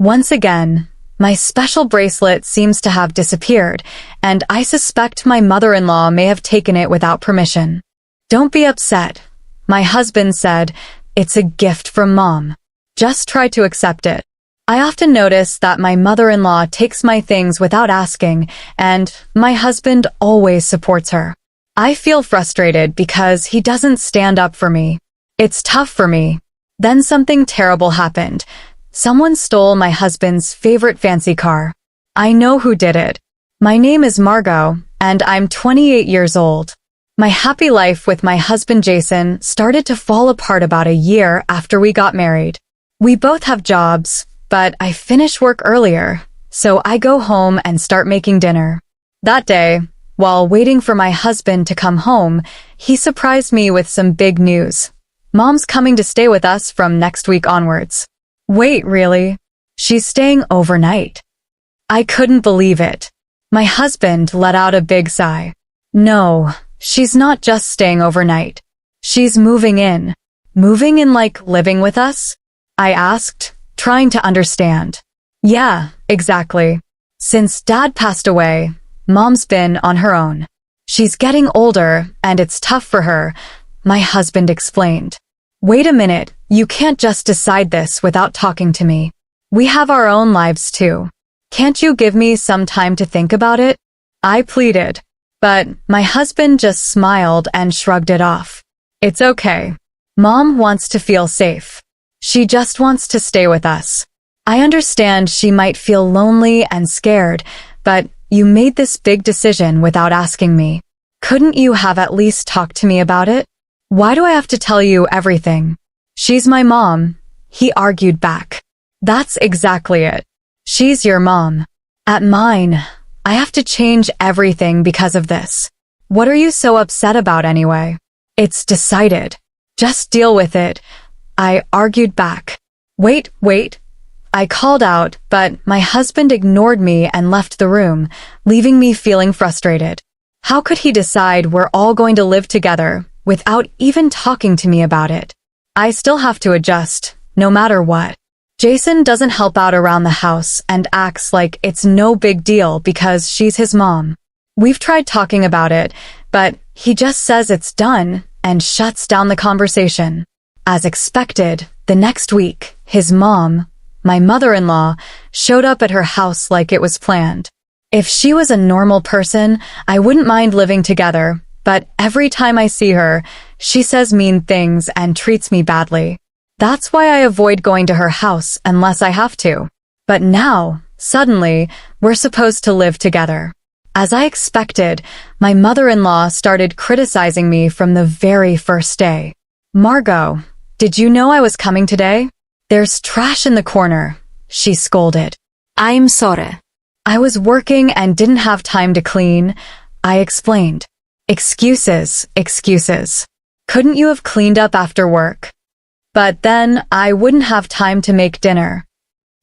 Once again, my special bracelet seems to have disappeared, and I suspect my mother-in-law may have taken it without permission. Don't be upset. My husband said, it's a gift from Mom. Just try to accept it. I often notice that my mother-in-law takes my things without asking, and my husband always supports her. I feel frustrated because he doesn't stand up for me. It's tough for me. Then something terrible happened. Someone stole my husband's favorite fancy car. I know who did it. My name is Margot, and I'm 28 years old. My happy life with my husband Jason started to fall apart about a year after we got married. We both have jobs, but I finish work earlier, so I go home and start making dinner. That day, while waiting for my husband to come home, he surprised me with some big news. Mom's coming to stay with us from next week onwards. Wait, really? She's staying overnight. I couldn't believe it. My husband let out a big sigh. No, she's not just staying overnight. She's moving in. Moving in like living with us? I asked, trying to understand. Yeah, exactly. Since Dad passed away, Mom's been on her own. She's getting older, and it's tough for her, my husband explained. Wait a minute, you can't just decide this without talking to me. We have our own lives too. Can't you give me some time to think about it? I pleaded, but my husband just smiled and shrugged it off. It's okay. Mom wants to feel safe. She just wants to stay with us. I understand she might feel lonely and scared, but you made this big decision without asking me. Couldn't you have at least talked to me about it? Why do I have to tell you everything? She's my mom, he argued back. That's exactly it. She's your mom. At mine, I have to change everything because of this. What are you so upset about anyway? It's decided. Just deal with it. I argued back. Wait. I called out, but my husband ignored me and left the room, leaving me feeling frustrated. How could he decide we're all going to live together without even talking to me about it? I still have to adjust, no matter what. Jason doesn't help out around the house and acts like it's no big deal because she's his mom. We've tried talking about it, but he just says it's done and shuts down the conversation. As expected, the next week, his mom, my mother-in-law, showed up at her house like it was planned. If she was a normal person, I wouldn't mind living together, but every time I see her, she says mean things and treats me badly. That's why I avoid going to her house unless I have to. But now, suddenly, we're supposed to live together. As I expected, my mother-in-law started criticizing me from the very first day. Margot, did you know I was coming today? There's trash in the corner, she scolded. I'm sorry. I was working and didn't have time to clean, I explained. Excuses. Couldn't you have cleaned up after work? But then I wouldn't have time to make dinner.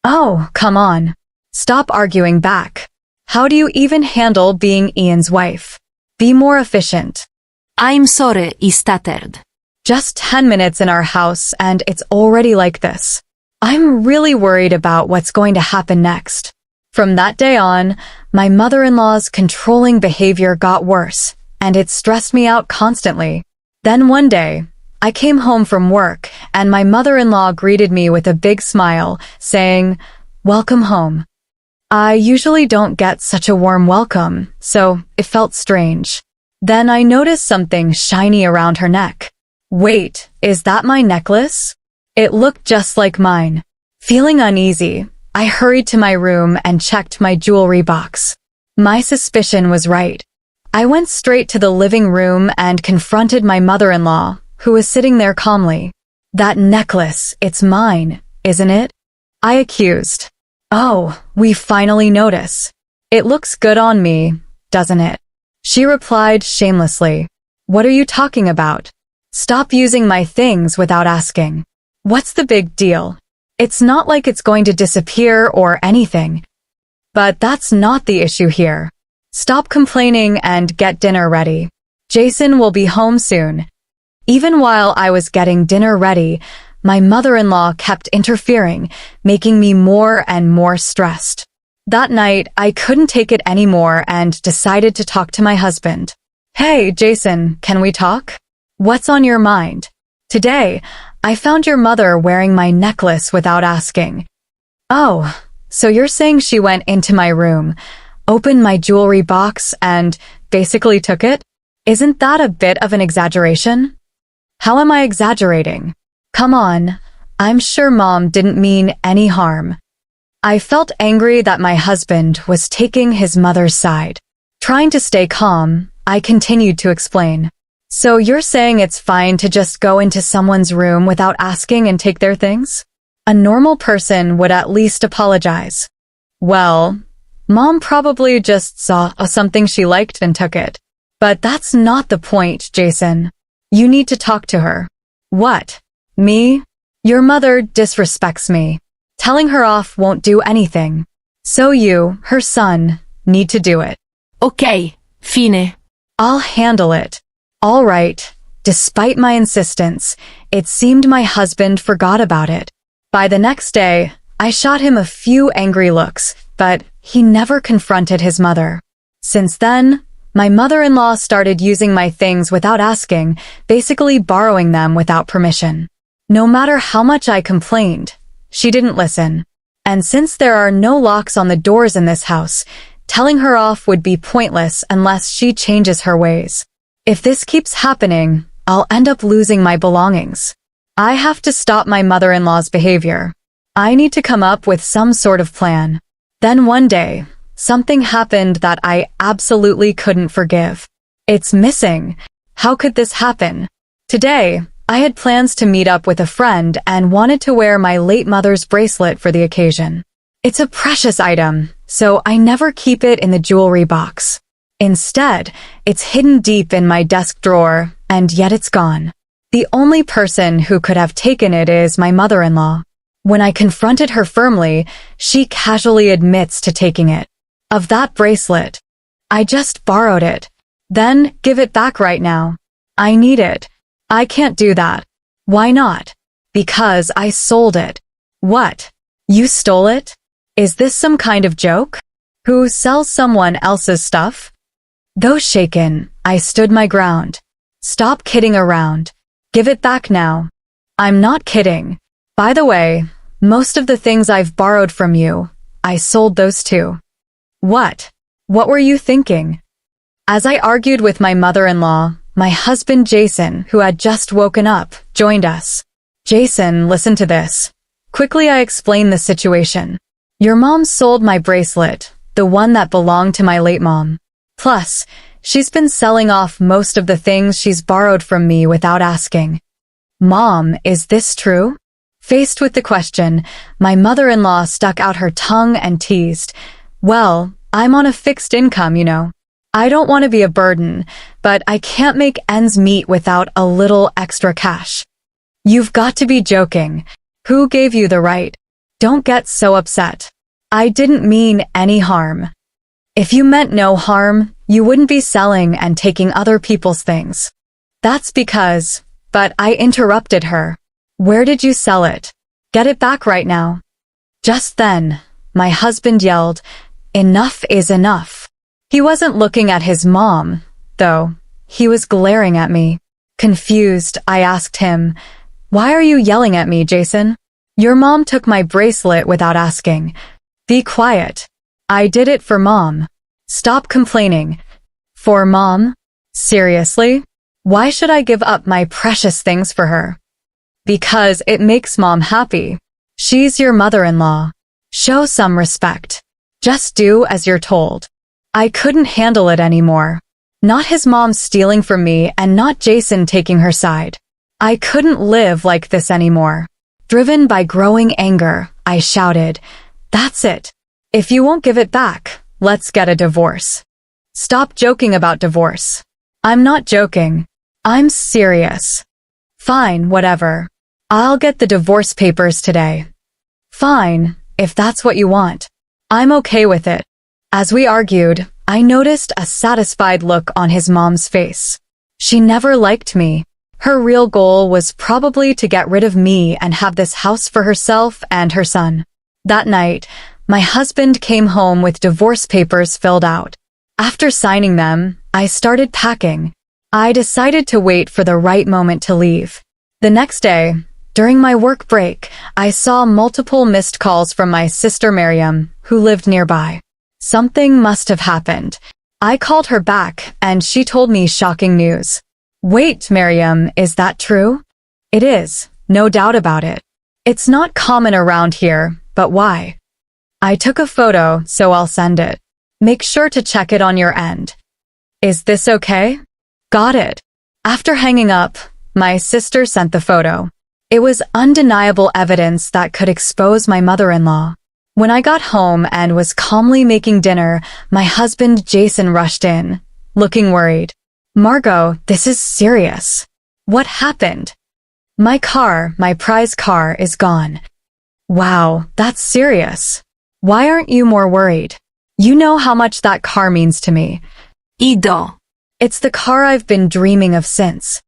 Oh, come on. Stop arguing back. How do you even handle being Ian's wife? Be more efficient. I'm sorry, I stuttered. Just 10 minutes in our house and it's already like this. I'm really worried about what's going to happen next. From that day on, my mother-in-law's controlling behavior got worse, and it stressed me out constantly. Then one day, I came home from work, and my mother-in-law greeted me with a big smile, saying, "Welcome home." I usually don't get such a warm welcome, so it felt strange. Then I noticed something shiny around her neck. Wait, is that my necklace? It looked just like mine. Feeling uneasy, I hurried to my room and checked my jewelry box. My suspicion was right. I went straight to the living room and confronted my mother-in-law, who was sitting there calmly. That necklace, it's mine, isn't it? I accused. Oh, we finally notice. It looks good on me, doesn't it? She replied shamelessly. What are you talking about? Stop using my things without asking. What's the big deal? It's not like it's going to disappear or anything. But that's not the issue here. Stop complaining and get dinner ready. Jason will be home soon. Even while I was getting dinner ready, my mother-in-law kept interfering, making me more and more stressed. That night, I couldn't take it anymore and decided to talk to my husband. Hey, Jason, can we talk? What's on your mind? Today, I found your mother wearing my necklace without asking. Oh, so you're saying she went into my room, opened my jewelry box, and basically took it? Isn't that a bit of an exaggeration? How am I exaggerating? Come on, I'm sure Mom didn't mean any harm. I felt angry that my husband was taking his mother's side. Trying to stay calm, I continued to explain. So you're saying it's fine to just go into someone's room without asking and take their things? A normal person would at least apologize. Well, Mom probably just saw something she liked and took it. But that's not the point, Jason. You need to talk to her. What? Me? Your mother disrespects me. Telling her off won't do anything. So you, her son, need to do it. Ok, fine. I'll handle it. All right. Despite my insistence, it seemed my husband forgot about it. By the next day, I shot him a few angry looks, but he never confronted his mother. Since then, my mother-in-law started using my things without asking, basically borrowing them without permission. No matter how much I complained, she didn't listen. And since there are no locks on the doors in this house, telling her off would be pointless unless she changes her ways. If this keeps happening, I'll end up losing my belongings. I have to stop my mother-in-law's behavior. I need to come up with some sort of plan. Then one day, something happened that I absolutely couldn't forgive. It's missing. How could this happen? Today, I had plans to meet up with a friend and wanted to wear my late mother's bracelet for the occasion. It's a precious item, so I never keep it in the jewelry box. Instead, it's hidden deep in my desk drawer, and yet it's gone. The only person who could have taken it is my mother-in-law. When I confronted her firmly, she casually admits to taking it. Of that bracelet. I just borrowed it. Then give it back right now. I need it. I can't do that. Why not? Because I sold it. What? You stole it? Is this some kind of joke? Who sells someone else's stuff? Though shaken, I stood my ground. Stop kidding around. Give it back now. I'm not kidding. By the way, most of the things I've borrowed from you, I sold those too. What? What were you thinking? As I argued with my mother-in-law, my husband Jason, who had just woken up, joined us. Jason, listen to this. Quickly I explained the situation. Your mom sold my bracelet, the one that belonged to my late mom. Plus, she's been selling off most of the things she's borrowed from me without asking. Mom, is this true? Faced with the question, my mother-in-law stuck out her tongue and teased, well, I'm on a fixed income, you know. I don't want to be a burden, but I can't make ends meet without a little extra cash. You've got to be joking. Who gave you the right? Don't get so upset. I didn't mean any harm. If you meant no harm, you wouldn't be selling and taking other people's things. That's because, but I interrupted her. Where did you sell it? Get it back right now. Just then, my husband yelled, enough is enough. He wasn't looking at his mom, though. He was glaring at me. Confused, I asked him, why are you yelling at me, Jason? Your mom took my bracelet without asking. Be quiet. I did it for Mom. Stop complaining. For Mom? Seriously? Why should I give up my precious things for her? Because it makes Mom happy. She's your mother-in-law. Show some respect. Just do as you're told. I couldn't handle it anymore. Not his mom stealing from me and not Jason taking her side. I couldn't live like this anymore. Driven by growing anger, I shouted, that's it. If you won't give it back, let's get a divorce. Stop joking about divorce. I'm not joking. I'm serious. Fine, whatever. I'll get the divorce papers today. Fine, if that's what you want. I'm okay with it. As we argued, I noticed a satisfied look on his mom's face. She never liked me. Her real goal was probably to get rid of me and have this house for herself and her son. That night, my husband came home with divorce papers filled out. After signing them, I started packing. I decided to wait for the right moment to leave. The next day, during my work break, I saw multiple missed calls from my sister Miriam, who lived nearby. Something must have happened. I called her back, and she told me shocking news. Wait, Miriam, is that true? It is, no doubt about it. It's not common around here, but why? I took a photo, so I'll send it. Make sure to check it on your end. Is this okay? Got it. After hanging up, my sister sent the photo. It was undeniable evidence that could expose my mother-in-law. When I got home and was calmly making dinner, my husband Jason rushed in, looking worried. Margot, this is serious. What happened? My prize car, is gone. Wow, that's serious. Why aren't you more worried? You know how much that car means to me. Ido. It's the car I've been dreaming of since.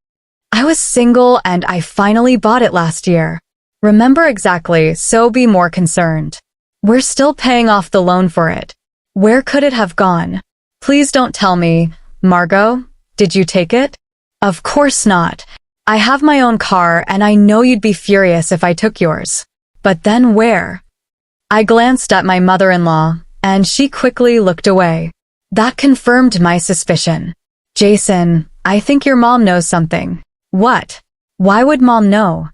I was single and I finally bought it last year. Remember exactly, so be more concerned. We're still paying off the loan for it. Where could it have gone? Please don't tell me. Margot, did you take it? Of course not. I have my own car and I know you'd be furious if I took yours. But then where? I glanced at my mother-in-law, and she quickly looked away. That confirmed my suspicion. Jason, I think your mom knows something. What? Why would mom know?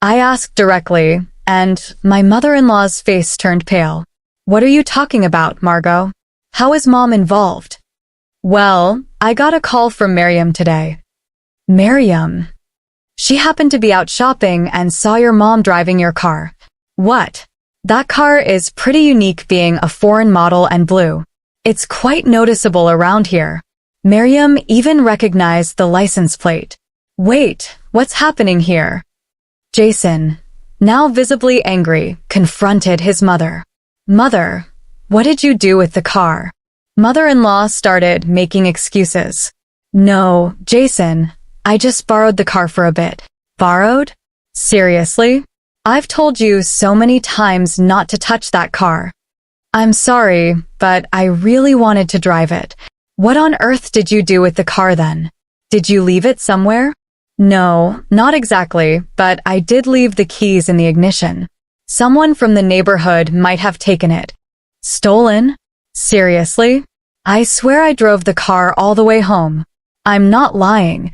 I asked directly, and my mother-in-law's face turned pale. What are you talking about, Margot? How is mom involved? Well, I got a call from Miriam today. Miriam? She happened to be out shopping and saw your mom driving your car. What? That car is pretty unique, being a foreign model and blue. It's quite noticeable around here. Miriam even recognized the license plate. Wait, what's happening here? Jason, now visibly angry, confronted his mother. Mother, what did you do with the car? Mother-in-law started making excuses. No, Jason, I just borrowed the car for a bit. Borrowed? Seriously? I've told you so many times not to touch that car. I'm sorry, but I really wanted to drive it. What on earth did you do with the car then? Did you leave it somewhere? No, not exactly, but I did leave the keys in the ignition. Someone from the neighborhood might have taken it. Stolen? Seriously? I swear I drove the car all the way home. I'm not lying.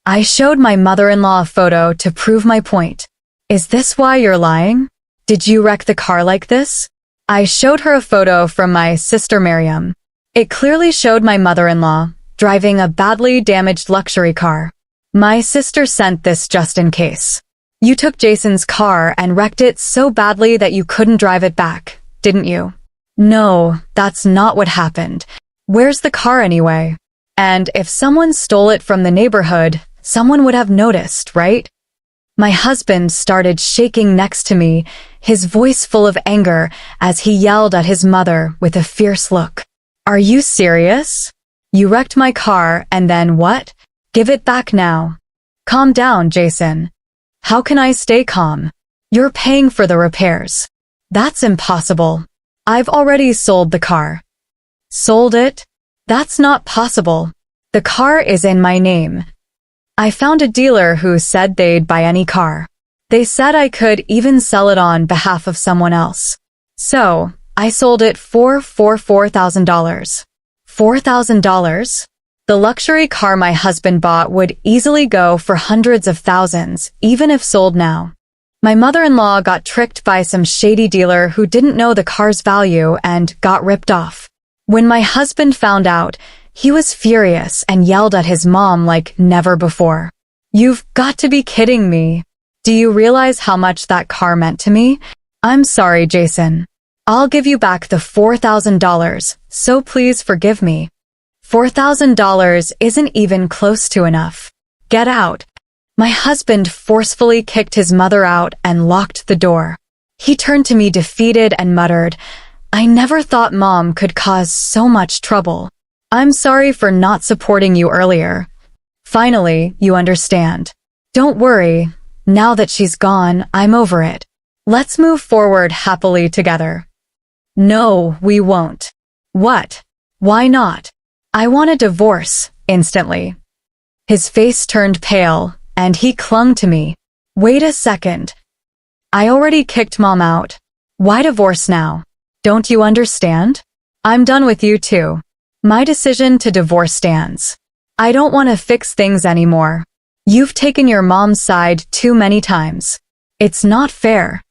I showed my mother-in-law a photo to prove my point. Is this why you're lying? Did you wreck the car like this? I showed her a photo from my sister Miriam. It clearly showed my mother-in-law driving a badly damaged luxury car. My sister sent this just in case. You took Jason's car and wrecked it so badly that you couldn't drive it back, didn't you? No, that's not what happened. Where's the car anyway? And if someone stole it from the neighborhood, someone would have noticed, right? My husband started shaking next to me, his voice full of anger as he yelled at his mother with a fierce look. Are you serious? You wrecked my car and then what? Give it back now. Calm down, Jason. How can I stay calm? You're paying for the repairs. That's impossible. I've already sold the car. Sold it? That's not possible. The car is in my name. I found a dealer who said they'd buy any car. They said I could even sell it on behalf of someone else. So, I sold it for $4,000. $4,000? The luxury car my husband bought would easily go for hundreds of thousands, even if sold now. My mother-in-law got tricked by some shady dealer who didn't know the car's value and got ripped off. When my husband found out, he was furious and yelled at his mom like never before. You've got to be kidding me. Do you realize how much that car meant to me? I'm sorry, Jason. I'll give you back the $4,000, so please forgive me. $4,000 isn't even close to enough. Get out. My husband forcefully kicked his mother out and locked the door. He turned to me defeated and muttered, I never thought mom could cause so much trouble. I'm sorry for not supporting you earlier. Finally, you understand. Don't worry, now that she's gone, I'm over it. Let's move forward happily together. No, we won't. What? Why not? I want a divorce, instantly. His face turned pale, and he clung to me. Wait a second. I already kicked Mom out. Why divorce now? Don't you understand? I'm done with you too. My decision to divorce stands. I don't want to fix things anymore. You've taken your mom's side too many times. It's not fair.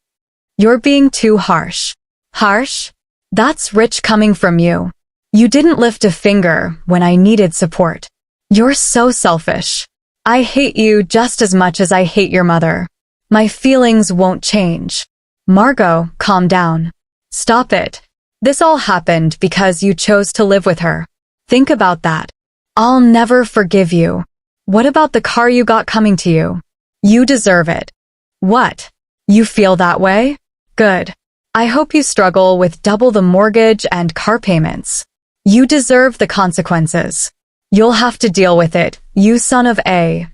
You're being too harsh. Harsh? That's rich coming from you. You didn't lift a finger when I needed support. You're so selfish. I hate you just as much as I hate your mother. My feelings won't change. Margot, calm down. Stop it. This all happened because you chose to live with her. Think about that. I'll never forgive you. What about the car you got coming to you? You deserve it. What? You feel that way? Good. I hope you struggle with double the mortgage and car payments. You deserve the consequences. You'll have to deal with it, you son of a.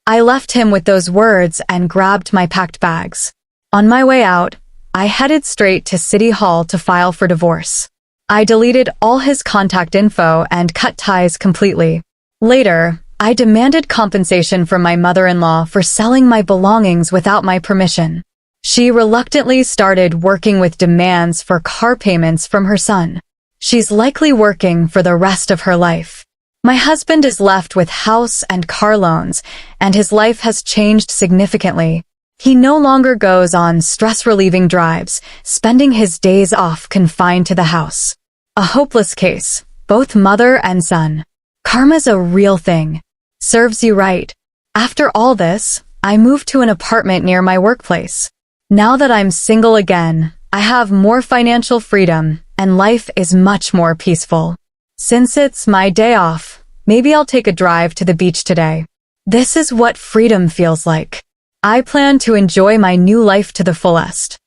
I left him with those words and grabbed my packed bags. On my way out, I headed straight to City Hall to file for divorce. I deleted all his contact info and cut ties completely. Later, I demanded compensation from my mother-in-law for selling my belongings without my permission. She reluctantly started working with demands for car payments from her son. She's likely working for the rest of her life. My husband is left with house and car loans, and his life has changed significantly. He no longer goes on stress-relieving drives, spending his days off confined to the house. A hopeless case, both mother and son. Karma's a real thing. Serves you right. After all this, I moved to an apartment near my workplace. Now that I'm single again, I have more financial freedom, and life is much more peaceful. Since it's my day off, maybe I'll take a drive to the beach today. This is what freedom feels like. I plan to enjoy my new life to the fullest.